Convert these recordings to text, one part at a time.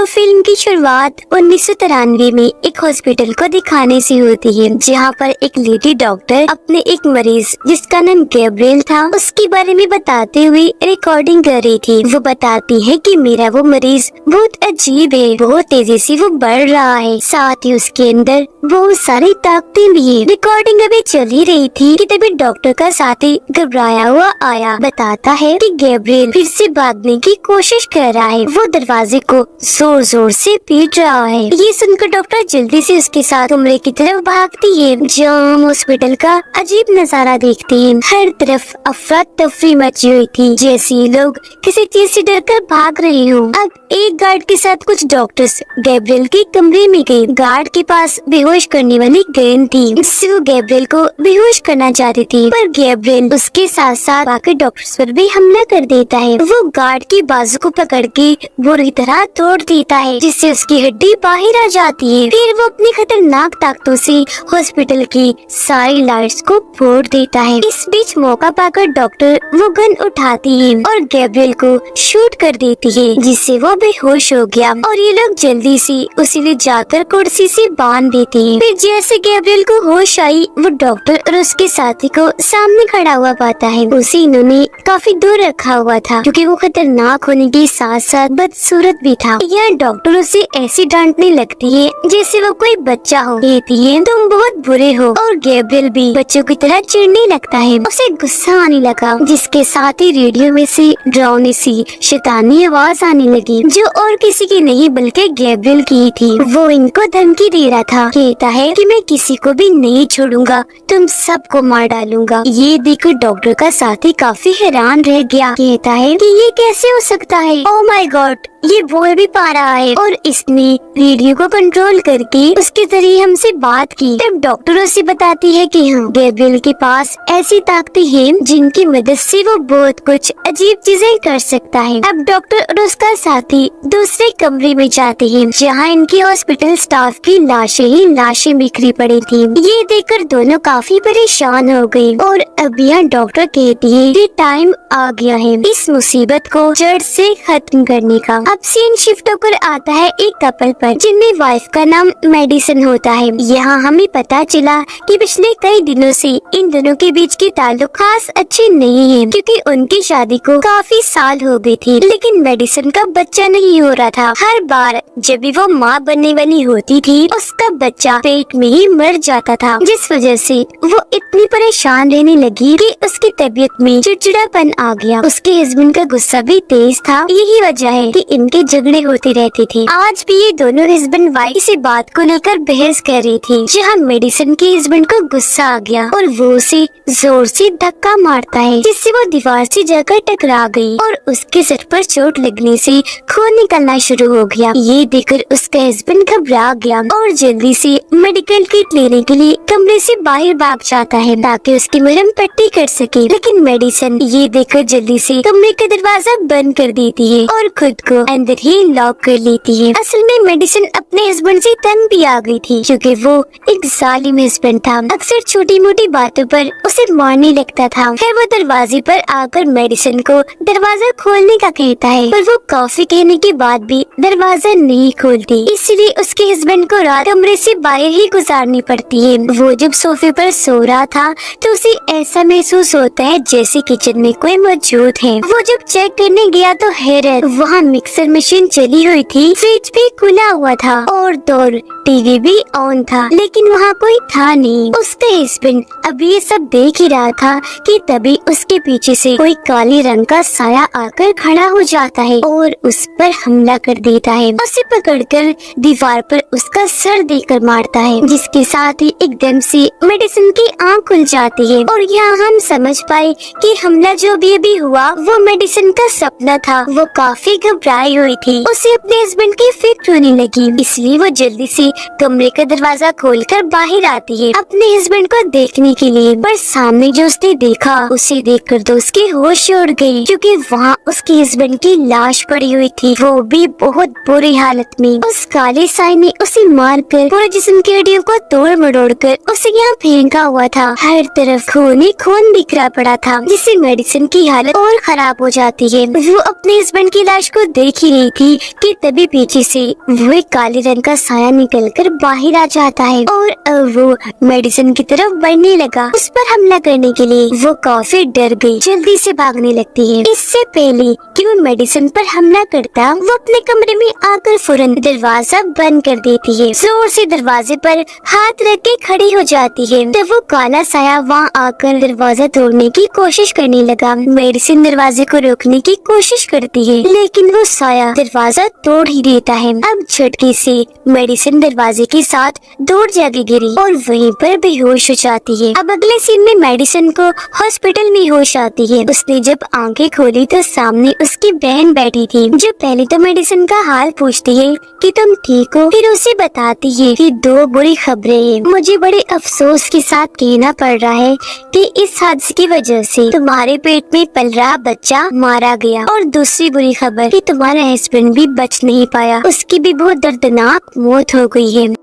Film की शुरुआत 1993 में एक हॉस्पिटल को दिखाने से होती है, जहां पर एक लेडी डॉक्टर अपने एक मरीज जिसका नाम गैब्रियल था उसके बारे में बताते हुए रिकॉर्डिंग कर रही थी। वो बताती है कि मेरा वो मरीज बहुत अजीब है, बहुत तेजी से वो बढ़ रहा है, साथ ही उसके अंदर बहुत सारी ताकतें भी है। रिकॉर्डिंग अभी चल ही रही थी कि तभी डॉक्टर का साथी घबराया हुआ आया। बताता है कि गैब्रियल फिर से भागने की कोशिश कर रहा है, वो दरवाजे को जोर जोर से पीट रहा है। ये सुनकर डॉक्टर जल्दी से उसके साथ कमरे की तरफ भागती है, जहाँ हम हॉस्पिटल का अजीब नजारा देखते हैं। हर तरफ अफरा तफरी मची हुई थी, जैसे लोग किसी चीज से डरकर भाग रहे हो। अब एक गार्ड के साथ कुछ डॉक्टर्स गैब्रियल के कमरे में गए। गार्ड के पास बेहोश करने वाली गेंद थी, जिससे वो गैब्रियल को बेहोश करना चाहती थी, पर गैब्रियल उसके साथ साथ बाकी डॉक्टर्स पर भी हमला कर देता है। वो गार्ड की बाजू को पकड़ के बुरी तरह तोड़ देता है, जिससे उसकी हड्डी बाहर आ जाती है। फिर वो अपनी खतरनाक ताकतों से हॉस्पिटल की सारी लाइट्स को फोड़ देता है। इस बीच मौका पाकर डॉक्टर वो गन उठाती है और गैब्रियल को शूट कर देती है, जिससे वो बेहोश हो गया और ये लोग जल्दी से उसे ले जाकर कुर्सी से बांध देते हैं। फिर जैसे गैब्रियल को होश आई, वो डॉक्टर और उसके साथी को सामने खड़ा हुआ पाता है। उसे इन्होंने काफी दूर रखा हुआ था, क्योंकि वो खतरनाक होने के साथ साथ बदसूरत भी था। यह डॉक्टर उसे ऐसी डांटने लगती है जैसे वो कोई बच्चा हो। कहती है तुम बहुत बुरे हो, और गैब्रियल भी बच्चों की तरह चिढ़ने लगता है। उसे गुस्सा आने लगा, जिसके साथ ही रेडियो में से डरावनी सी शैतानी आवाज आने लगी, जो और किसी की नहीं बल्कि गैब्रियल की थी। वो इनको धमकी दे रहा था। कहता है कि मैं किसी को भी नहीं छोड़ूंगा, तुम सबको मार डालूंगा। ये देखकर डॉक्टर का साथी काफी हैरान रह गया। कहता है कि ये कैसे हो सकता है? ओह माय गॉड, ये बोल भी पा रहा है, और इसने रेडियो को कंट्रोल करके उसके जरिए हमसे बात की। तब डॉक्टर उसे बताती है कि हाँ, गैब्रियल के पास ऐसी ताकतें हैं जिनकी मदद से वो बहुत कुछ अजीब चीजें कर सकता है। अब डॉक्टर और उसका साथी दूसरे कमरे में जाते हैं, जहाँ इनकी हॉस्पिटल स्टाफ की लाशें ही लाशें बिखरी पड़ी थी। ये देखकर दोनों काफी परेशान हो गए, और अब यह डॉक्टर कहती है कि टाइम आ गया है इस मुसीबत को जड़ से खत्म करने का। अब सीन शिफ्ट होकर आता है एक कपल पर, जिनमें वाइफ का नाम मेडिसन होता है। यहाँ हमें पता चला कि पिछले कई दिनों से इन दोनों के बीच के ताल्लुक खास अच्छे नहीं है, क्योंकि उनकी शादी को काफी साल हो गए थे, लेकिन मेडिसन का बच्चा नहीं हो रहा था। हर बार जब भी वो माँ बनने वाली होती थी, उसका बच्चा पेट में ही मर जाता था, जिस वजह से वो इतनी परेशान रहने लगी कि उसकी तबीयत में चिड़चिड़ापन आ गया। उसके हस्बैंड का गुस्सा भी तेज था। यही वजह है कि इनके झगड़े होते रहते थे। आज भी ये दोनों हस्बैंड वाइफ इसी बात को लेकर बहस कर रही थी, जहाँ मेडिसन के हस्बैंड को गुस्सा आ गया और वो उसे जोर से धक्का मारता है, जिससे वो दीवार से जाकर टकरा गई और उसके सर पर चोट लगने से खून निकलना शुरू हो गया। ये देखकर उसका हस्बैंड घबरा गया और जल्दी से मेडिकल किट लेने के लिए कमरे से बाहर भाग जाता है, ताकि उसकी मरहम पट्टी कर सके। लेकिन मेडिसन ये देखकर जल्दी से कमरे का दरवाजा बंद कर देती है और खुद को अंदर ही लॉक कर लेती है। असल में मेडिसन अपने हस्बैंड से तंग भी आ गई थी, क्योंकि वो एक जालिम हस्बैंड था। अक्सर छोटी मोटी बातों पर उसे मारने लगता था। फिर वो दरवाजे पर आकर मेडिसन को दरवाजा खोलने का कहता है, पर वो काफी कहने के बाद भी दरवाजा नहीं खोलती। इसलिए उसके हस्बैंड को रात कमरे से बाहर ही गुजारनी पड़ती है। वो जब सोफे पर सो रहा था तो उसे ऐसा महसूस होता है जैसे किचन में कोई मौजूद है। वो जब चेक करने गया तो हैरत, वहाँ मिक्सर मशीन चली हुई थी, फ्रिज भी खुला हुआ था और दौर टीवी भी ऑन था, लेकिन वहाँ कोई था नहीं। उसका हस्बैंड अभी ये सब देख ही रहा था कि तभी उसके पीछे से कोई काले रंग का साया आकर खड़ा हो जाता है और उस पर हमला कर देता है। उसे पकड़कर दीवार पर उसका सर देकर मारता है, जिसके साथ ही एकदम से मेडिसन की आँख खुल जाती है और यहाँ हम समझ पाए कि हमला जो भी अभी हुआ वो मेडिसन का सपना था। वो काफी घबराई हुई थी। उसे अपने हस्बैंड की फिक्र होने लगी, इसलिए वो जल्दी से कमरे का दरवाजा खोलकर बाहर आती है अपने हस्बैंड को देखने के लिए। पर सामने जो उसने देखा, उसे देखकर तो उसकी होश उड़ गई, क्योंकि वहाँ उसके हस्बैंड की लाश पड़ी हुई थी, वो भी बहुत बुरी हालत में। उस काले साए ने उसे मारकर पूरे जिस्म की हड्डियों को तोड़ मरोड़ कर उसे यहाँ फेंका हुआ था। हर तरफ खून ही खून बिखरा पड़ा था, जिससे मेडिसन की हालत और खराब हो जाती है। वो अपने हस्बैंड की लाश को देख ही रही थी कि कि तभी पीछे से वो एक काले रंग का साया निकलकर बाहर आ जाता है और वो मेडिसिन की तरफ बढ़ने लगा। उस पर हमला करने के लिए वो काफी डर गई, जल्दी से भागने लगती है। इससे पहले कि वो मेडिसिन पर हमला करता, वो अपने कमरे में आकर फौरन दरवाजा बंद कर देती है। जोर से दरवाजे पर हाथ रख के खड़ी हो जाती है। तब वो काला साया वहाँ आकर दरवाजा तोड़ने की कोशिश करने लगा। मेडिसिन दरवाजे को रोकने की कोशिश करती है, लेकिन वो साया दरवाजा तोड़ ही देता है। अब झटके से मेडिसिन दरवाजे के साथ दूर जाके गिरी और वहीं पर बेहोश हो जाती है। अब अगले सीन में मेडिसिन को हॉस्पिटल में होश आती है। उसने जब आंखें खोली तो सामने उसकी बहन बैठी थी, जो पहले तो मेडिसिन का हाल पूछती है कि तुम ठीक हो, फिर उसे बताती है कि दो बुरी खबरें हैं। मुझे बड़े अफसोस के साथ कहना पड़ रहा है कि इस हादसे की वजह से तुम्हारे पेट में पल रहा बच्चा मारा गया, और दूसरी बुरी खबर कि तुम्हारा हस्बैंड भी बच नहीं पाया, उसकी भी बहुत दर्दनाक मौत हो गई है।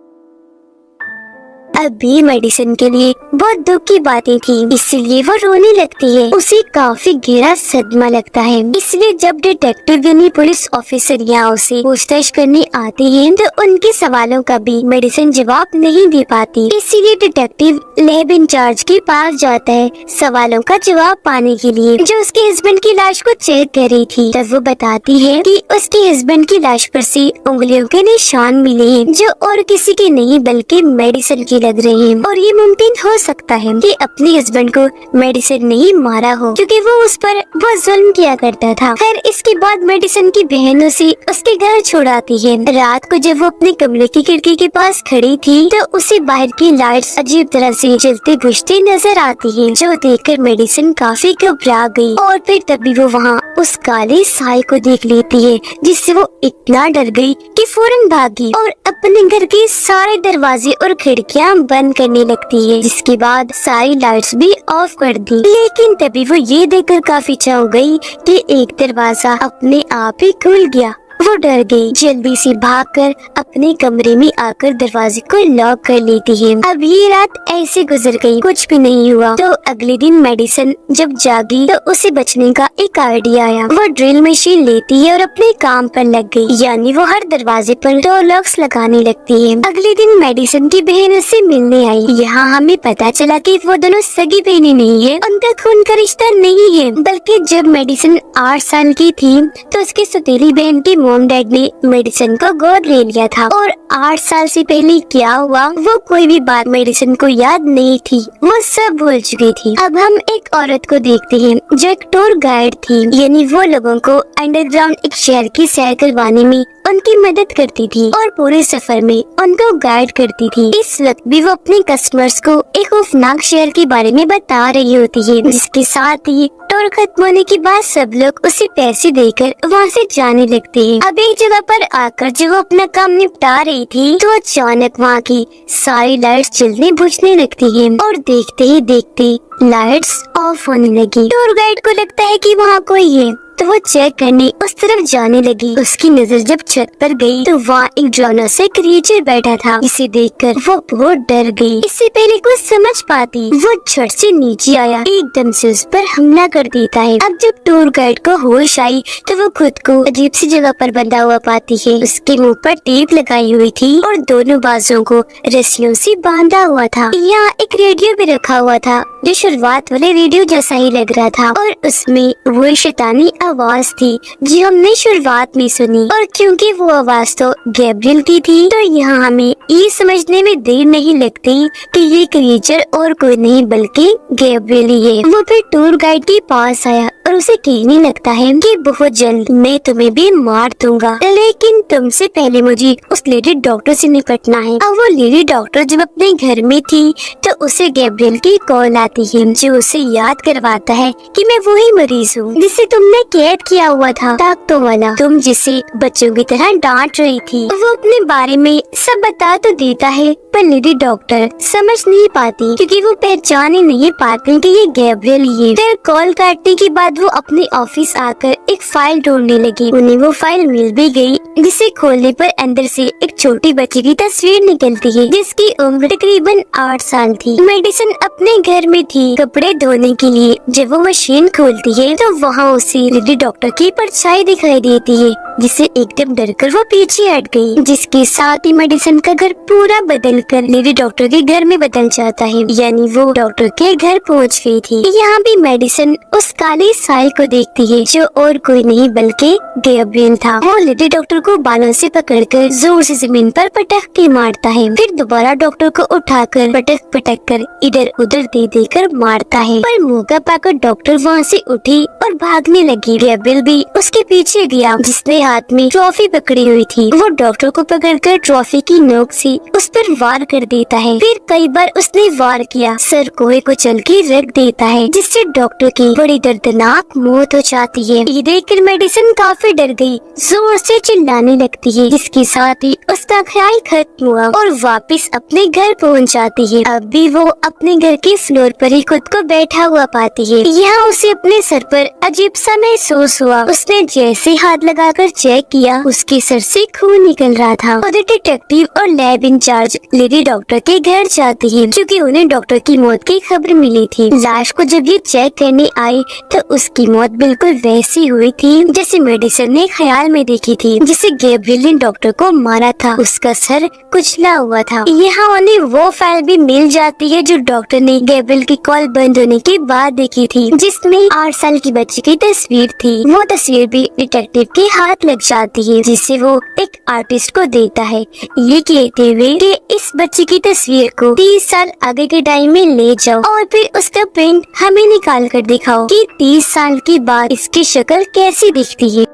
अभी मेडिसिन के लिए बहुत दुख की बातें थी, इसलिए वो रोने लगती है। उसे काफी गहरा सदमा लगता है। इसलिए जब डिटेक्टिव यानी पुलिस ऑफिसर यहाँ उसे पूछताछ करने आते हैं तो उनके सवालों का भी मेडिसिन जवाब नहीं दे पाती। इसीलिए डिटेक्टिव लैब इंचार्ज के पास जाता है सवालों का जवाब पाने के लिए, जो उसके हस्बैंड की लाश को चेक कर रही थी। तब वो बताती है कि उसके हस्बैंड की लाश पर से उंगलियों के निशान मिले हैं, जो और किसी के नहीं बल्कि मेडिसिन के लग रहे हैं, और ये मुमकिन हो सकता है कि अपने हस्बैंड को मेडिसिन नहीं मारा हो, क्योंकि वो उस पर बहुत जुल्म किया करता था। फिर इसके बाद मेडिसिन की बहन उसे उसके घर छोड़ाती है। रात को जब वो अपने कमरे की खिड़की के पास खड़ी थी तो उसे बाहर की लाइट्स अजीब तरह से जलती बुझती नजर आती है, जो देखकर मेडिसिन काफी घबरा गई। और फिर तभी वो वहाँ उस काले साए को देख लेती है, जिससे वो इतना डर गई कि फौरन भागी और अपने घर के सारे दरवाजे और खिड़कियाँ बंद करने लगती है। जिसके बाद सारी लाइट्स भी ऑफ कर दी। लेकिन तभी वो ये देखकर काफी चौंक गई कि एक दरवाजा अपने आप ही खुल गया। वो डर गई, जल्दी से भागकर अपने कमरे में आकर दरवाजे को लॉक कर लेती है। अब ये रात ऐसे गुजर गई, कुछ भी नहीं हुआ। तो अगले दिन मेडिसिन जब जागी तो उसे बचने का एक आइडिया आया। वो ड्रिल मशीन लेती है और अपने काम पर लग गई, यानी वो हर दरवाजे पर डोर लॉक्स लगाने लगती है। अगले दिन मेडिसिन की बहन उससे मिलने आई। यहाँ हमें पता चला कि वो दोनों सगी बहनें नहीं है, उनका खून का रिश्ता नहीं है, बल्कि जब मेडिसिन 8 साल की थी तो उसकी सौतेली बहन की मॉम डैड ने मेडिसिन को गोद ले लिया था, और 8 साल से पहले क्या हुआ वो कोई भी बात मेडिसिन को याद नहीं थी, वो सब भूल चुकी थी। अब हम एक औरत को देखते हैं जो एक टूर गाइड थी, यानी वो लोगों को अंडरग्राउंड एक शहर की सैर करवाने में उनकी मदद करती थी और पूरे सफर में उनको गाइड करती थी। इस वक्त भी वो अपने कस्टमर्स को एक खौफनाक शहर के बारे में बता रही होती है, जिसके साथ ही टूर खत्म होने के बाद सब लोग उसे पैसे देकर वहाँ से जाने लगते हैं। अब एक जगह पर आकर जब वो अपना काम निपटा रही थी तो अचानक वहाँ की सारी लाइट्स जलने बुझने लगती है, और देखते ही देखते लाइट्स ऑफ होने लगी। टूर गाइड को लगता है कि वहाँ कोई है, तो वो चेक करने उस तरफ जाने लगी। उसकी नजर जब छत पर गई तो वहाँ एक डरावना सा क्रिएचर बैठा था। इसे देखकर वो बहुत डर गई। इससे पहले कुछ समझ पाती वो झट से नीचे आया, एकदम से उस पर हमला कर देता है। अब जब टूर गाइड को होश आई तो वो खुद को अजीब सी जगह पर बंधा हुआ पाती है। उसके मुंह पर टेप लगाई हुई थी और दोनों बाजों को रस्सियों से बांधा हुआ था। यहाँ एक रेडियो भी रखा हुआ था, जो शुरुआत वाले रेडियो जैसा ही लग रहा था, और उसमें वो शैतानी आवाज थी जो हमने शुरुआत में सुनी। और क्योंकि वो आवाज तो गैब्रियल की थी, तो यहाँ हमें ये समझने में देर नहीं लगती कि ये क्रिएचर और कोई नहीं बल्कि गैब्रियल ही है। वो फिर टूर गाइड के पास आया और उसे कहने लगता है कि बहुत जल्द मैं तुम्हें भी मार दूंगा, लेकिन तुमसे पहले मुझे उस लेडी डॉक्टर से निपटना है। अब वो लेडी डॉक्टर जब अपने घर में थी तो उसे गैब्रियल की कॉल आती है, जो उसे याद करवाता है कि मैं वही मरीज हूँ जिसे तुमने कैद किया हुआ था, ताकतों वाला, तुम जिसे बच्चों की तरह डांट रही थी। वो अपने बारे में सब बता तो देता है, पर लेडी डॉक्टर समझ नहीं पाती क्योंकि वो पहचान ही नहीं पाती कि ये गैब्रियल ही है। फिर कॉल काटने के बाद वो अपने ऑफिस आकर एक फाइल ढूंढने लगी। उन्हें वो फाइल मिल भी गई, जिसे खोलने पर अंदर से एक छोटी बच्ची की तस्वीर निकलती है, जिसकी उम्र तकरीबन 8 साल थी। मेडिसिन अपने घर में थी कपड़े धोने के लिए। जब वो मशीन खोलती है तो वहाँ उसे लेडी डॉक्टर की परछाई दिखाई देती है, जिससे एकदम डरकर वो पीछे हट गई। जिसके साथ ही मेडिसन का घर पूरा बदल कर लेडी डॉक्टर के घर में बदल जाता है, यानी वो डॉक्टर के घर पहुँच गई थी। यहाँ भी मेडिसन उस काली साई को देखती है, जो और कोई नहीं बल्कि गैब्रियल था। वो लेडी डॉक्टर को बालों से पकड़कर जोर से जमीन पर पटक के मारता है, फिर दोबारा डॉक्टर को उठाकर पटक पटक कर इधर उधर दे देकर मारता है। पर मौका पाकर डॉक्टर वहाँ से उठी और भागने लगी। गैब्रियल भी उसके पीछे गया, जिसने हाथ में ट्रॉफी पकड़ी हुई थी। वो डॉक्टर को पकड़कर ट्रॉफी की नोक से उस पर वार कर देता है। फिर कई बार उसने वार किया, सर कोहे को चल के रख देता है, जिससे डॉक्टर की बड़ी दर्दनाक मौत हो जाती है। ये देखकर मेडिसन काफी डर गई, जोर से चिल्लाने लगती है, जिसके साथ ही उसका ख्याल खत्म हुआ और वापस अपने घर पहुंच जाती है। अब भी वो अपने घर के फ्लोर पर ही खुद को बैठा हुआ पाती है। यहाँ उसे अपने सर पर अजीब सा महसूस हुआ। उसने जैसे हाथ लगाकर चेक किया, उसके सर से खून निकल रहा था। उधर डिटेक्टिव और लैब इंचार्ज लेडी डॉक्टर के घर जाती है, क्योंकि उन्हें डॉक्टर की मौत की खबर मिली थी। लाश को जब ये चेक करने आए तो उसकी मौत बिल्कुल वैसी हुई थी जैसे मेडिसन ने ख्याल में देखी थी, जिसे गैब्रियल ने डॉक्टर को मारा था। उसका सर कुचला हुआ था। यहाँ उन्हें वो फाइल भी मिल जाती है जो डॉक्टर ने गैब्रियल की कॉल बंद होने के बाद देखी थी, जिसमें 8 साल की बच्ची की तस्वीर थी। वो तस्वीर भी डिटेक्टिव के हाथ लग जाती है, जिसे वो एक आर्टिस्ट को देता है, ये कहते हुए कि इस बच्ची की तस्वीर को 30 साल आगे के टाइम में ले जाओ और फिर उसका प्रिंट हमें निकाल कर दिखाओ कि 30 साल के बाद इसकी शक्ल कैसी दिखती है।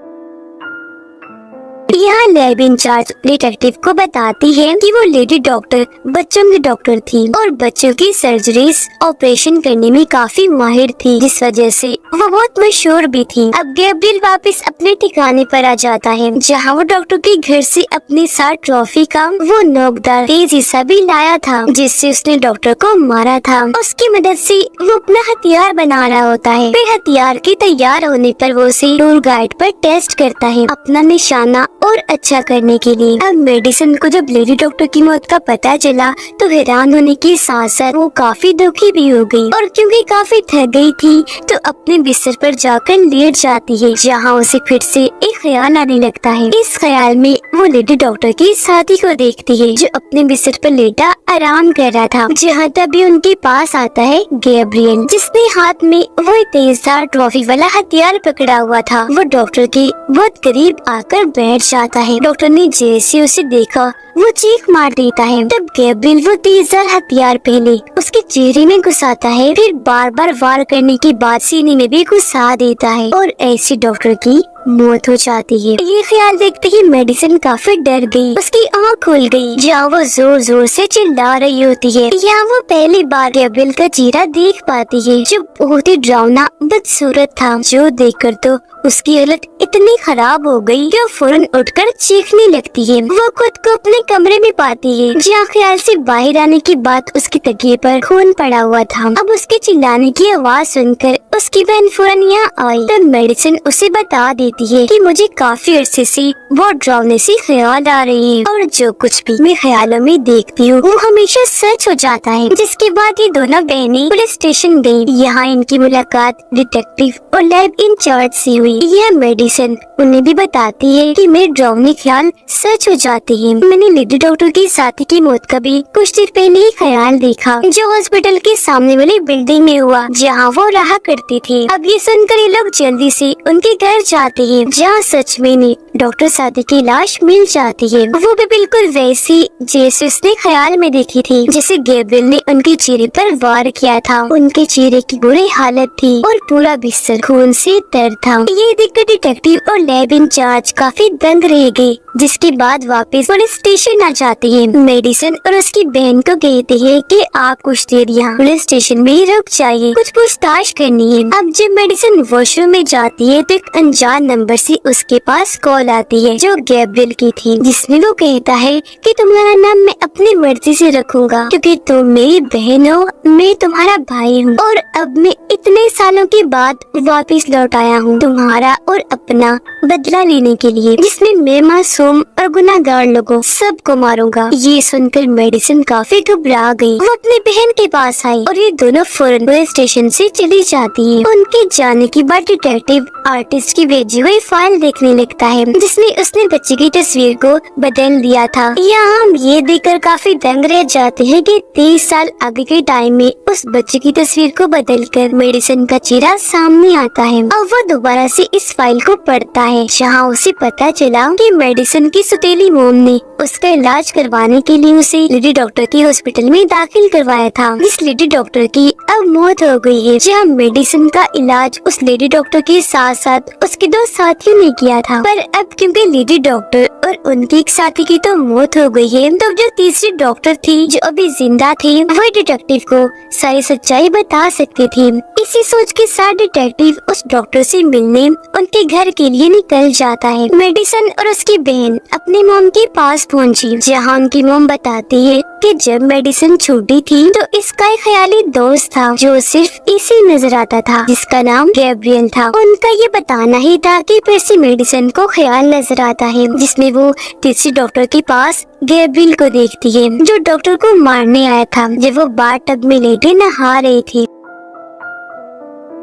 यहाँ लैब इंचार्ज डिटेक्टिव को बताती है कि वो लेडी डॉक्टर बच्चों की डॉक्टर थी और बच्चों की सर्जरीज ऑपरेशन करने में काफी माहिर थी, जिस वजह से वो बहुत मशहूर भी थी। अब गैब्रियल वापस अपने ठिकाने पर आ जाता है, जहाँ वो डॉक्टर के घर से अपने साथ ट्रॉफी का वो नोकदार तेज हिस्सा भी लाया था, जिससे उसने डॉक्टर को मारा था। उसकी मदद से वो अपना हथियार बना रहा होता है। फिर हथियार के तैयार होने पर वो उसे टूर गाइड पर टेस्ट करता है, अपना निशाना और अच्छा करने के लिए। अब मेडिसन को जब लेडी डॉक्टर की मौत का पता चला तो हैरान होने के साथ साथ वो काफी दुखी भी हो गई, और क्योंकि काफी थक गई थी तो अपने बिस्तर पर जाकर लेट जाती है, जहाँ उसे फिर से एक ख्याल आने लगता है। इस ख्याल में वो लेडी डॉक्टर की साथी को देखती है, जो अपने बिस्तर पर लेटा आराम कर रहा था। जहाँ तभी उनके पास आता है गैब्रियल, जिसने हाथ में वो तेजधार ट्रॉफी वाला हथियार पकड़ा हुआ था। वो डॉक्टर के बहुत करीब आकर बैठ जाता है। डॉक्टर ने जैसे उसे देखा वो चीख मार देता है। तब गैब्रियल वो तेजधार हथियार पहले उसके चेहरे में घुसाता है, फिर बार बार वार करने के बाद सीने में भी घुसा देता है और ऐसे डॉक्टर की मौत हो जाती है। ये ख्याल देखते ही मेडिसन काफी डर गई, उसकी आँख खुल गई, जहाँ वो जोर जोर से चिल्ला रही होती है। यहाँ वो पहली बार गैब्रियल का चेहरा देख पाती है, जो बहुत ही डरावना बदसूरत था, जो देखकर तो उसकी हालत इतनी खराब हो गई कि वो फौरन उठकर चीखने लगती है। वो खुद को अपने कमरे में पाती है, जहाँ ख्याल से बाहर आने के बाद उसके तकिए पर खून पड़ा हुआ था। अब उसके चिल्लाने की आवाज सुनकर उसकी बहन फौरन यहाँ आई। तब मेडिसन उसे बता देती है कि मुझे काफी अरसे से बहुत डरावने से ख्याल आ रही है, और जो कुछ भी मैं ख्यालों में देखती हूँ वो हमेशा सच हो जाता है। जिसके बाद ये दोनों बहनें पुलिस स्टेशन गयी। यहाँ इनकी मुलाकात डिटेक्टिव और लैब इंचार्ज से हुई। यह मेडिसन उन्हें भी बताती है कि मेरे डरावने ख्याल सच हो जाते हैं। मैंने लेडी डॉक्टर की साथी की मौत का भी कुछ देर पहले ही ख्याल देखा, जो हॉस्पिटल के सामने वाली बिल्डिंग में हुआ, जहाँ वो रहा करती थी। अब ये सुनकर ये लोग जल्दी से उनके घर जाते हैं, जहाँ सच में डॉक्टर साथी की लाश मिल जाती है। वो भी बिल्कुल वैसी जैसे उसने ख्याल में देखी थी, जैसे गैब्रियल ने उनके चेहरे पर वार किया था। उनके चेहरे की बुरी हालत थी और पूरा बिस्तर खून से तर था। ये देखकर डिटेक्टिव और लैब इंचार्ज काफी दंग रह गए, जिसके बाद वापस पुलिस स्टेशन आ जाती है। मेडिसन और उसकी बहन को कहते हैं कि आप कुछ देर यहाँ पुलिस स्टेशन में रुक जाइए, कुछ पूछताछ करनी है। अब जब मेडिसन वॉशरूम में जाती है तो एक अनजान नंबर से उसके पास कॉल आती है, जो गैब्रियल की थी, जिसमें वो कहता कहता है कि तुम्हारा नाम मैं अपनी मर्जी से रखूंगा क्योंकि तुम मेरी बहन हो, मैं तुम्हारा भाई हूँ और अब मैं इतने सालों के बाद वापस लौट आया हूँ तुम्हारा और अपना बदला लेने के लिए, जिसमें मैं मासूम और गुनाहगार लोगों सबको मारूंगा। ये सुनकर मेडिसिन काफी घबरा गई। वो अपनी बहन के पास आई और ये दोनों फौरन पुलिस स्टेशन से चली जाती है। उनके जाने के बाद डिटेक्टिव आर्टिस्ट की भेजी हुई फाइल देखने लगता है जिसमें उसने बच्चे की तस्वीर को बदल दिया था। यहाँ हम ये देखकर काफी दंग रह जाते हैं कि 30 साल आगे के टाइम में उस बच्चे की तस्वीर को बदलकर मेडिसिन का चेहरा सामने आता है। अब वो दोबारा से इस फाइल को पढ़ता है जहाँ उसे पता चला कि मेडिसिन की सौतेली मोम ने उसका इलाज करवाने के लिए उसे लेडी डॉक्टर के हॉस्पिटल में दाखिल करवाया था। इस लेडी डॉक्टर की अब मौत हो गई है। जहाँ मेडिसिन का इलाज उस लेडी डॉक्टर के साथ साथ उसके 2 साथियों ने किया था, पर अब क्योंकि लेडी डॉक्टर और उनके एक साथी की तो मौत हो गई है, तो जो तीसरी डॉक्टर थी जो अभी जिंदा थी वह डिटेक्टिव को सारी सच्चाई बता सकती थी। इसी सोच के साथ डिटेक्टिव उस डॉक्टर से मिलने उनके घर के लिए निकल जाता है। मेडिसिन और उसकी बहन अपनी मोम के पास पहुंची जहां उनकी मोम बताती है कि जब मेडिसिन छोटी थी तो इसका एक ख्याली दोस्त था जो सिर्फ इसी नजर आता था जिसका नाम गैब्रियल था। उनका ये बताना ही था कि फिर मेडिसिन को ख्याल नजर आता है जिसमें वो तीसरी डॉक्टर के पास गैब्रियल को देखती है जो डॉक्टर को मारने आया था जब वो बाथटब में लेटे नहा रही थी।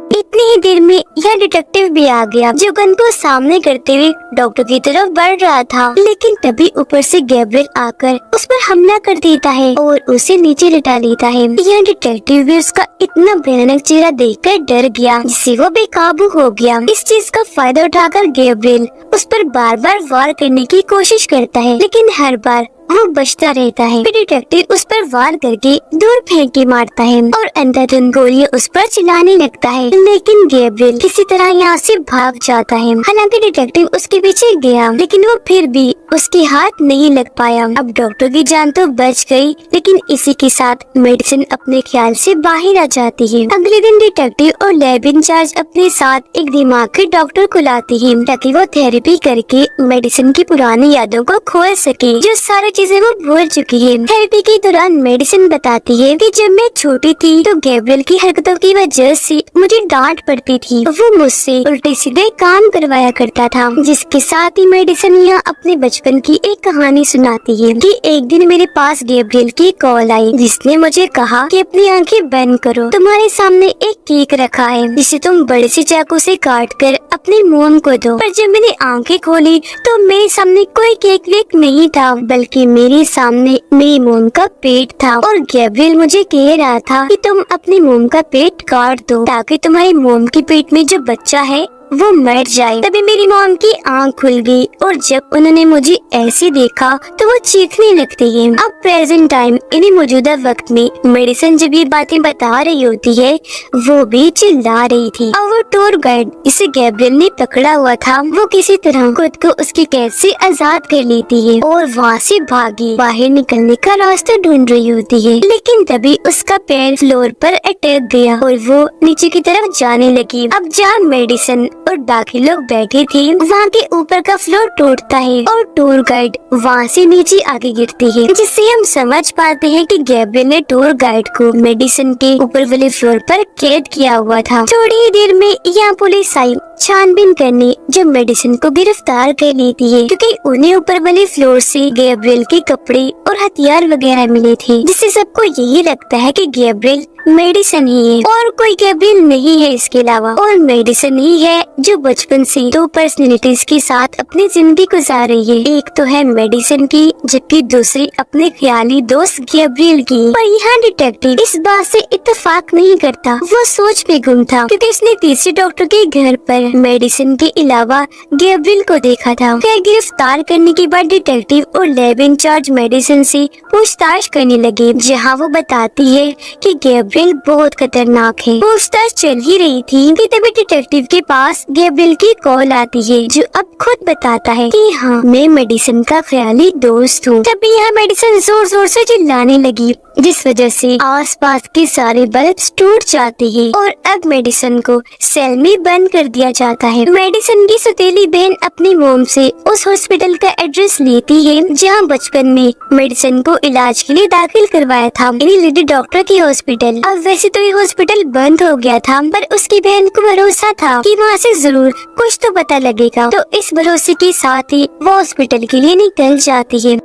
इतनी ही देर में यह डिटेक्टिव भी आ गया जो गन को सामने करते हुए डॉक्टर की तरफ बढ़ रहा था, लेकिन तभी ऊपर से गैब्रियल आकर उस पर हमला कर देता है और उसे नीचे लिटा लेता है। यह डिटेक्टिव भी उसका इतना भयानक चेहरा देखकर डर गया जिससे वो बेकाबू हो गया। इस चीज का फायदा उठाकर गैब्रियल उस पर बार बार वार करने की कोशिश करता है लेकिन हर बार वो बचता रहता है। फिर डिटेक्टिव उस पर वार करके दूर फेंक के मारता है और अंधाधुंध गोलियां उस पर चलाने लगता है, लेकिन गैब्रियल किसी तरह यहाँ से भाग जाता है। हालांकि डिटेक्टिव उसके पीछे गया लेकिन वो फिर भी उसके हाथ नहीं लग पाया। अब डॉक्टर की जान तो बच गई लेकिन इसी के साथ मेडिसिन अपने ख्याल से बाहर आ जाती है। अगले दिन डिटेक्टिव और लैब इंचार्ज अपने साथ एक दिमाग के डॉक्टर को लाती है ताकि वो थेरेपी करके मेडिसिन की पुरानी यादों को खोल सके जो सारे चीजें वो भूल चुकी है। थेरेपी के दौरान मेडिसिन बताती है कि जब मैं छोटी थी तो गैब्रियल की हरकतों की वजह से मुझे डांट पड़ती थी। वो मुझसे उल्टे सीधे काम करवाया करता था। जिसके साथ ही मेडिसिन यहाँ अपने बचपन की एक कहानी सुनाती है कि एक दिन मेरे पास गैब्रियल की कॉल आई जिसने मुझे कहा कि अपनी आंखें बंद करो, तुम्हारे सामने एक केक रखा है जिसे तुम बड़े से चाकू से काट कर अपनी मोम को दो। पर जब मैंने आंखें खोली तो मेरे सामने कोई केक वेक नहीं था बल्कि मेरे सामने मेरी मोम का पेट था और गैब्रियल मुझे कह रहा था कि तुम अपनी मोम का पेट काट दो ताकि तुम्हारी मोम के पेट में जो बच्चा है वो मर जाए। तभी मेरी मॉम की आंख खुल गई और जब उन्होंने मुझे ऐसे देखा तो वो चीखने लगती है। अब प्रेजेंट टाइम इन्हीं मौजूदा वक्त में मेडिसिन जब ये बातें बता रही होती है वो भी चिल्ला रही थी और वो टूर गाइड इसे गैब्रियल ने पकड़ा हुआ था वो किसी तरह खुद को उसकी कैद से आजाद कर लेती है और वहाँ से भागी बाहर निकलने का रास्ता ढूंढ रही होती है, लेकिन तभी उसका पैर फ्लोर पर अटक गया और वो नीचे की तरफ जाने लगी। अब जहाँ मेडिसिन और बाकी लोग बैठे थे वहाँ के ऊपर का फ्लोर टूटता है और टूर गाइड वहाँ से नीचे आगे गिरती है, जिससे हम समझ पाते हैं कि गैब्रियल ने टूर गाइड को मेडिसिन के ऊपर वाले फ्लोर पर कैद किया हुआ था। थोड़ी ही देर में यहाँ पुलिस आई छानबीन करने जो मेडिसिन को गिरफ्तार कर लेती है क्योंकि उन्हें ऊपर वाले फ्लोर से गैब्रियल के कपड़े और हथियार वगैरह मिले थे, जिससे सबको यही लगता है कि गैब्रियल मेडिसिन ही है और कोई गैब्रियल नहीं है इसके अलावा, और मेडिसिन ही है जो बचपन से 2 पर्सनैलिटीज के साथ अपनी जिंदगी गुजार रही है। एक तो है मेडिसिन की जबकि दूसरी अपने ख्याली दोस्त गैब्रियल की। पर यहाँ डिटेक्टिव इस बात से इत्तेफाक नहीं करता, वो सोच में गुम था क्योंकि उसने तीसरे डॉक्टर के घर पर मेडिसिन के अलावा गैब्रियल को देखा था। फिर गिरफ्तार करने के बाद डिटेक्टिव और लैब इंचार्ज मेडिसिन से पूछताछ करने लगे जहाँ वो बताती है कि गैब्रियल बहुत खतरनाक है। पूछताछ चल ही रही थी कि तभी डिटेक्टिव के पास गैब्रियल की कॉल आती है जो अब खुद बताता है कि हाँ मैं मेडिसिन का ख्याली दोस्त हूँ। तभी यहाँ मेडिसिन जोर जोर से चिल्लाने लगी जिस वजह से आसपास के सारे बल्ब टूट जाते हैं और अब मेडिसन को सेल में बंद कर दिया जाता है। मेडिसन की सौतेली बहन अपनी मोम से उस हॉस्पिटल का एड्रेस लेती है जहां बचपन में मेडिसन को इलाज के लिए दाखिल करवाया था, यानी लेडी डॉक्टर की हॉस्पिटल। अब वैसे तो ये हॉस्पिटल बंद हो गया था, पर उसकी बहन को भरोसा था कि वहाँ से जरूर कुछ तो पता लगेगा। तो इस भरोसे के साथ ही वो हॉस्पिटल के लिए निकल जाती है।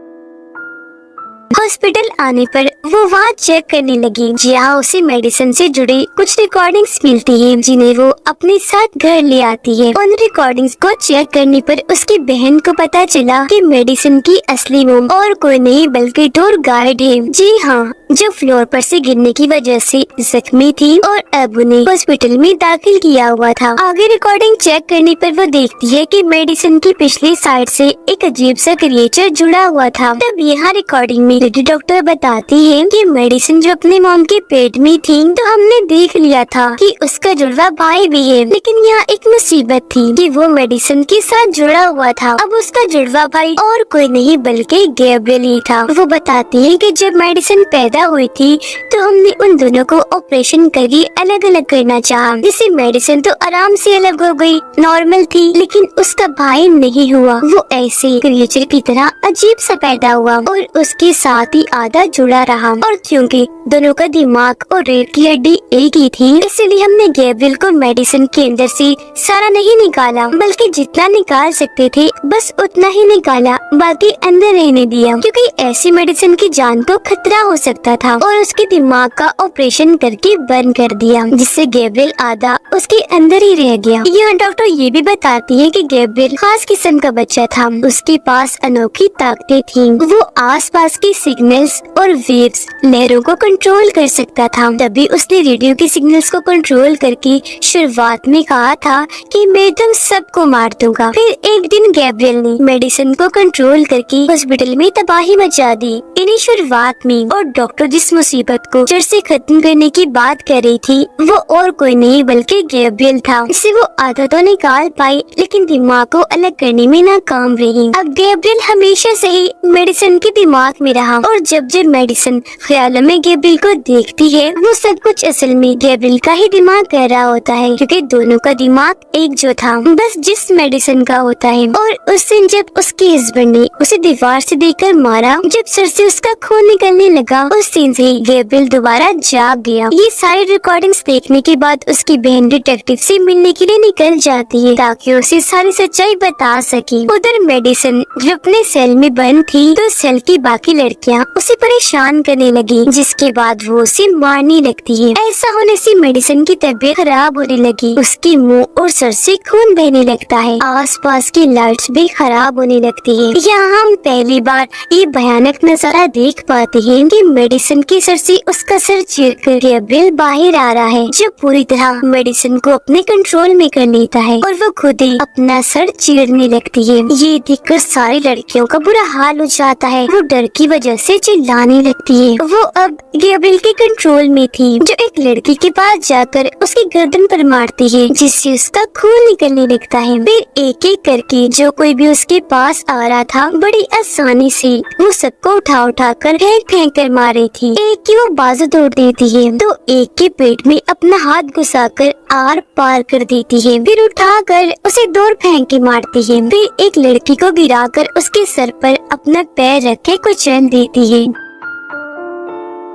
हॉस्पिटल आने पर वो वहाँ चेक करने लगी, जहाँ उसे मेडिसिन से जुड़ी कुछ रिकॉर्डिंग्स मिलती हैं, जिन्हें वो अपने साथ घर ले आती है। उन रिकॉर्डिंग्स को चेक करने पर उसकी बहन को पता चला कि मेडिसिन की असली मोम और कोई नहीं बल्कि टूर गाइड है। जी हाँ, जो फ्लोर पर से गिरने की वजह से जख्मी थी और अब उन्हें हॉस्पिटल में दाखिल किया हुआ था। आगे रिकॉर्डिंग चेक करने पर वो देखती है कि मेडिसिन की पिछली साइड से एक अजीब सा क्रिएचर जुड़ा हुआ था। तब यहाँ रिकॉर्डिंग में लेडी डॉक्टर बताती है कि मेडिसिन जो अपने मॉम के पेट में थी, तो हमने देख लिया था कि उसका जुड़वा भाई भी है, लेकिन यहाँ एक मुसीबत थी कि वो मेडिसिन के साथ जुड़ा हुआ था। अब उसका जुड़वा भाई और कोई नहीं बल्कि गैब्रियल ही था। वो बताती है कि जब मेडिसिन पैदा हुई थी तो हमने उन दोनों को ऑपरेशन करके अलग अलग करना चाहा, जिससे मेडिसिन तो आराम से अलग हो गई, नॉर्मल थी, लेकिन उसका भाई नहीं हुआ। वो ऐसे क्रिएचर की तरह अजीब सा पैदा हुआ और उसके साथ ही आधा जुड़ा रहा। और क्योंकि दोनों का दिमाग और रीढ़ की हड्डी एक ही थी, इसलिए हमने गैब्रियल को मेडिसिन के अंदर से सारा नहीं निकाला, बल्कि जितना निकाल सकते थे बस उतना ही निकाला, बाकी अंदर रहने दिया, क्योंकि ऐसी मेडिसिन की जान को खतरा हो सकता था। और उसके दिमाग का ऑपरेशन करके बंद कर दिया, जिससे गैब्रियल आधा उसके अंदर ही रह गया। यह डॉक्टर ये भी बताती है कि गैब्रियल खास किस्म का बच्चा था, उसके पास अनोखी ताकतें थीं। वो आसपास के सिग्नल्स और वेव्स, लहरों को कंट्रोल कर सकता था। तभी उसने रेडियो के सिग्नल्स को कंट्रोल करके शुरुआत में कहा था कि मैं तुम सबको मार दूंगा। फिर एक दिन गैब्रियल ने मेडिसिन को कंट्रोल करके हॉस्पिटल में तबाही मचा दी। इन्हीं शुरुआत में और डॉक्टर जिस मुसीबत को जड़ से खत्म करने की बात कर रही थी, वो और कोई नहीं बल्कि गैब्रियल था। इससे वो आधा तो निकाल पाई, लेकिन दिमाग को अलग करने में नाकाम रही। अब गैब्रियल हमेशा से ही मेडिसिन के दिमाग में रहा और जब जब मेडिसिन ख्यालों में गैब्रियल को देखती है, वो सब कुछ असल में गैब्रियल का ही दिमाग कह रहा होता है, क्योंकि दोनों का दिमाग एक जो था, बस जिस मेडिसिन का होता है। और उस दिन जब उसके हस्बैंड ने उसे दीवार से देकर मारा, जब सर से उसका खून निकलने लगा, उस दिन से गैब्रियल दोबारा जाग गया। ये सारी रिकॉर्डिंग्स देखने के बाद उसकी बहन डिटेक्टिव से मिलने के लिए निकल जाती है, ताकि उसे सारी सच्चाई बता सके। उधर मेडिसिन जो अपने सेल में बंद थी, तो सेल की बाकी लड़कियां उसे परेशान करने लगी, जिसके बाद वो उसे मारने लगती है। ऐसा होने से मेडिसिन की तबीयत खराब होने लगी, उसके मुंह और सर से खून बहने लगता है, आसपास की लाइट्स भी खराब होने लगती है। यहाँ हम पहली बार ये भयानक नजारा देख पाते हैं कि मेडिसिन के सर से उसका सर चीरकर गैब्रियल बाहर आ रहा है, जो पूरी तरह मेडिसिन को अपने कंट्रोल में कर लेता है और वो खुद ही अपना सर चीरने लगती है। ये देखकर सारी लड़कियों का बुरा हाल हो जाता है, वो डर की वजह से चिल्लाने लगती है। वो अब गैब्रियल के कंट्रोल में थी, जो एक लड़की के पास जाकर उसकी गर्दन पर मारती है, जिससे उसका खून निकलने लगता है। फिर एक एक करके जो कोई भी उसके पास आ रहा था, बड़ी आसानी से वो सबको उठा उठा कर फेंक कर मार रही थी। एक की वो बाजू तोड़ देती है, तो एक के पेट में अपना हाथ घुसाकर आर पार कर देती है, फिर उठाकर उसे दूर फेंक के मारती है। फिर एक लड़की को गिराकर उसके सर पर अपना पैर रख के कुचल देती है।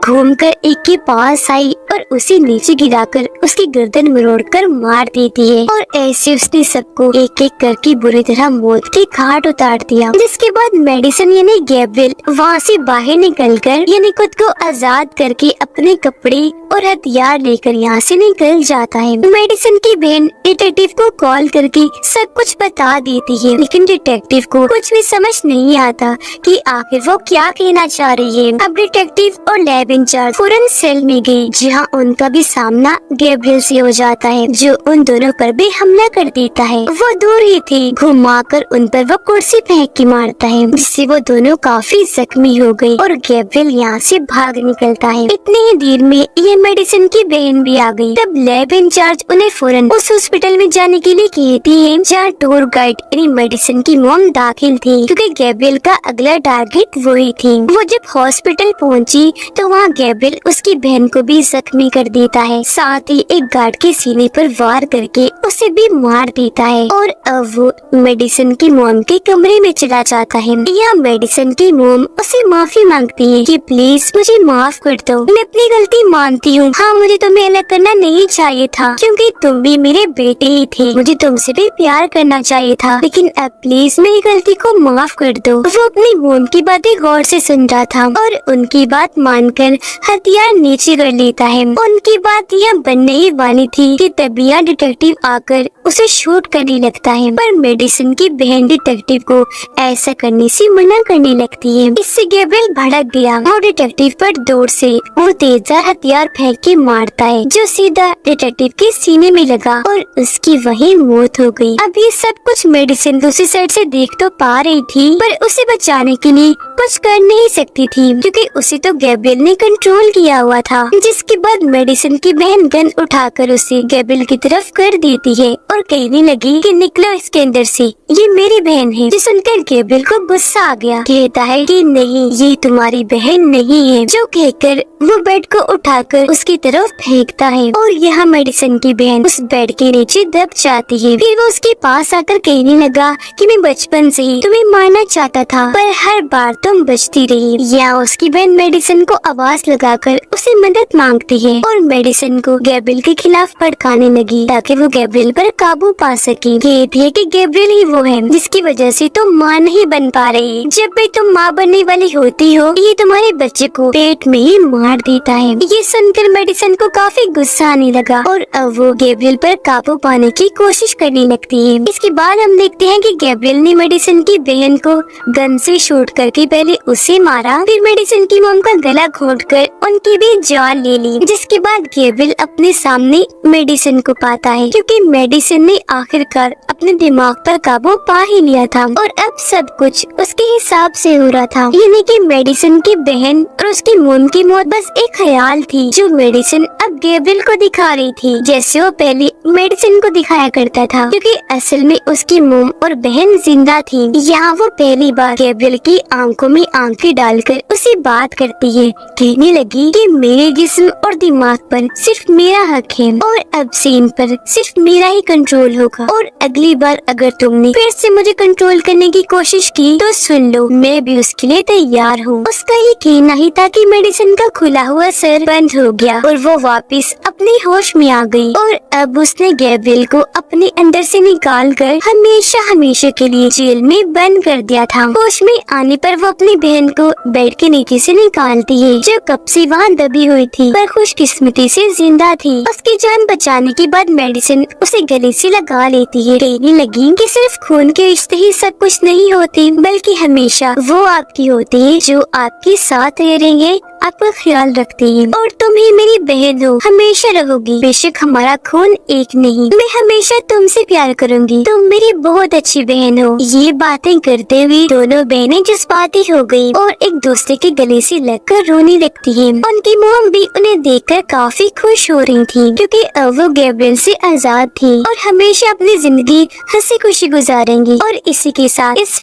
घूमकर एक के पास आई और उसे नीचे गिराकर उसकी गर्दन मरोड़कर मार देती है। और ऐसे उसने सबको एक एक करके बुरी तरह मौत की घाट उतार दिया। जिसके बाद मेडिसिन यानी गैब्रियल वहाँ से बाहर निकलकर यानी खुद को आजाद करके अपने कपड़े और हथियार लेकर यहाँ से निकल जाता है। मेडिसिन की बहन डिटेक्टिव को कॉल करके सब कुछ बता देती है, लेकिन डिटेक्टिव को कुछ भी समझ नहीं आता कि आखिर वो क्या कहना चाह रही है। अब डिटेक्टिव और लैब इंचार्ज फौरन सेल में गई, जहाँ उनका भी सामना गैब्रियल से हो जाता है, जो उन दोनों पर भी हमला कर देता है। वो दूर ही थे, घुमाकर उन पर वो कुर्सी फेंक के मारता है, जिससे वो दोनों काफी जख्मी हो गई और गैब्रियल यहाँ से भाग निकलता है। इतनी ही देर में ये मेडिसिन की बहन भी आ गई। तब लैब इंचार्ज उन्हें फौरन उस हॉस्पिटल में जाने के लिए कहती है, जहाँ टूर गाइड यानी मेडिसिन की मॉम दाखिल थी, क्योंकि गैब्रियल का अगला टारगेट वही थी। वो जब हॉस्पिटल पहुंची तो वहाँ यहाँ गैब्रियल उसकी बहन को भी जख्मी कर देता है, साथ ही एक गार्ड के सीने पर वार करके उसे भी मार देता है। और अब वो मेडिसन की मॉम के कमरे में चला जाता है। यहाँ मेडिसन की मॉम उसे माफी मांगती है कि प्लीज मुझे माफ कर दो, मैं अपनी गलती मानती हूँ। हाँ, मुझे तुम्हें अलग करना नहीं चाहिए था क्योंकि तुम भी मेरे बेटे ही थे, मुझे तुमसे भी प्यार करना चाहिए था, लेकिन अब प्लीज मेरी गलती को माफ कर दो। वो अपनी मॉम की बातें गौर से सुन रहा था और उनकी बात मानकर हथियार नीचे कर लेता है। उनकी बात यह बनने ही वाली थी कि तभी यहाँ डिटेक्टिव आकर उसे शूट करने लगता है, पर मेडिसन की बहन डिटेक्टिव को ऐसा करने से मना करने लगती है। इससे गैब्रियल भड़क गया और डिटेक्टिव पर दूर से वो तेजधार हथियार फेंक के मारता है, जो सीधा डिटेक्टिव के सीने में लगा और उसकी वहीं मौत हो गई। अब ये सब कुछ मेडिसन दूसरी साइड से देख तो पा रही थी, पर उसे बचाने के लिए कुछ कर नहीं सकती थी क्योंकि उसे तो गैब्रियल ने कंट्रोल किया हुआ था। जिसके बाद मेडिसन की बहन गन उठाकर उसे गैब्रियल की तरफ कर देती है और कहने लगी कि निकलो इसके अंदर से, ये मेरी बहन है। जो सुनकर गैब्रियल को गुस्सा आ गया, कहता है कि नहीं, ये तुम्हारी बहन नहीं है, जो कहकर वो बेड को उठाकर उसकी तरफ फेंकता है और यहाँ मेडिसन की बहन उस बेड के नीचे दब जाती है। फिर वो उसके पास आकर कहने लगा कि मैं बचपन से ही तुम्हें मारना चाहता था, पर हर बार तुम बचती रही। यहाँ उसकी बहन मेडिसन को आवाज लगाकर उसे मदद मांगती है और मेडिसन को गैब्रियल के खिलाफ भड़काने लगी ताकि वो गैब्रियल पर काबू पा सके। कहती है कि गैब्रियल ही वो है जिसकी वजह से तुम माँ नहीं बन पा रही। जब भी तुम माँ बनने वाली होती हो, ये तुम्हारे बच्चे को पेट में ही मार देता है। ये सुनकर मेडिसन को काफी गुस्सा आने लगा और अब वो गैब्रियल पर काबू पाने की कोशिश करने लगती है। इसके बाद हम देखते हैं कि गैब्रियल ने मेडिसन की बहन को गन से शूट करके पहले उसे मारा, फिर मेडिसन की मॉम का गला घोंटकर उनकी भी जान ले ली। जिसके बाद गैब्रियल अपने सामने मेडिसन को पाता है क्योंकि मेडिसन ने आखिरकार अपने दिमाग पर काबू पा ही लिया था और अब सब कुछ उसके हिसाब से हो रहा था। यानी कि मेडिसन की बहन और उसकी मॉम की मौत बस एक ख्याल थी जो मेडिसन अब गैब्रियल को दिखा रही थी, जैसे वो पहले मेडिसन को दिखाया करता था, क्योंकि असल में उसकी मॉम और बहन जिंदा थी। यहाँ वो पहली बार गैब्रियल की आंखों में आंखें डालकर उसे बात करती है, कहने लगी कि मेरे जिस्म और दिमाग पर सिर्फ मेरा हक है और अब से इन पर सिर्फ मेरा ही कंट्रोल होगा, और अगली बार अगर तुमने फिर से मुझे कंट्रोल करने की कोशिश की तो सुन लो, मैं भी उसके लिए तैयार हूँ। उसका ये कहना ही था कि मेडिसन का खुला हुआ सर बंद हो गया और वो वापस अपने होश में आ गई और अब उसने गैब्रियल को अपने अंदर से निकाल कर हमेशा हमेशा के लिए जेल में बंद कर दिया था। होश में आने पर वो अपनी बहन को बेड के नीचे से निकालती है, जो कब से वहाँ दबी हुई थी पर खुशकिस्मती से जिंदा थी। उसकी जान बचाने के बाद मेडिसन उसे गले से लगा लेती है, कहने लगी कि सिर्फ खून के रिश्ते ही सब कुछ नहीं होते, बल्कि हमेशा वो आपकी होती है जो आपके साथ रहेंगे, आपका ख्याल रखते हैं, और तुम ही मेरी बहन हो, हमेशा रहोगी। बेशक हमारा खून एक नहीं, मैं हमेशा तुमसे प्यार करूंगी, तुम मेरी बहुत अच्छी बहन हो। ये बातें करते हुए दोनों बहनें जज्बाती हो गयी और एक दूसरे के गले से लगकर रोने लगती हैं। उनकी मॉम भी उन्हें देखकर काफी खुश हो रही थी क्योंकि अब वो गैब्रियल से आजाद थी और हमेशा अपनी जिंदगी हंसी खुशी गुजारेंगी। और इसी के साथ इस